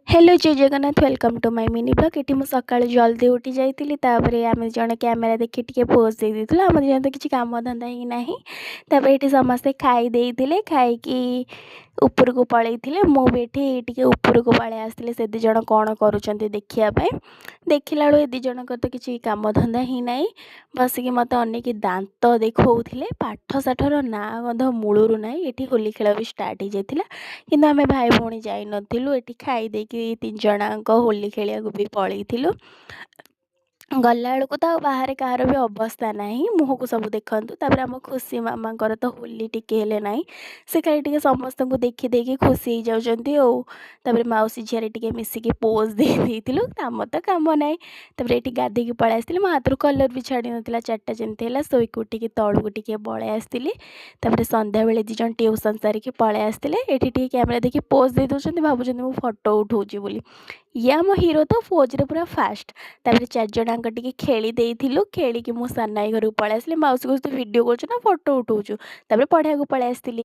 hello Jai Jagannath welcome to my mini blog ये मुझे सकाळु जल्दी उठी जाइली आम जन कैमेरा देखी टे पोज दे देलु आम जन तो किसी काम धंदा ही ना ये समस्ते खाई खाई ऊपर को पलैले मुझे ऊपर को पलि आसती से दिज कौन करुँच देखापी देखला ए दिजर तो किसी काम धंदा ही ना बसिकी मत अनेक दांत देखते पाठ साठर ना गंध मूलर ना ये होली खेल भी स्टार्ट हो जाता कि आम भाई भौणी जाई नथिलु एटी खाई देकी तीन जणांक होली खेलिया भी पलैथिलु गला बेलू तो बाहर कहार भी अवस्था ना मुह को सब देखु तापर आम खुशी मामा तो होली टिके ना से खाली समस्त को देखी देखी खुशी हो जाती मौसी झील टे मिसिकी पोज दे देलु आम तो कम ना ये गाधे पलि आसती मो हाथ कलर भी छाड़ी नाला चार्टा जमी है शोक उठिक तलू टे पलि आसती सन्ध्या बेले दिज ट्यूशन सारिकी पलि आसते ये कैमेरा देखी पोज दे दौरान भावुं मुझे फोटो उठाऊँगी बोली ये आम हीरो तो पोज्रे पूरा फास्ट चार जणांक टिके खेली देइथिलु खेलिकी मो सानाई घर को पलि आसली मौसी को भिडियो कर फोटो उठाऊँ पढ़ा को पलि आसती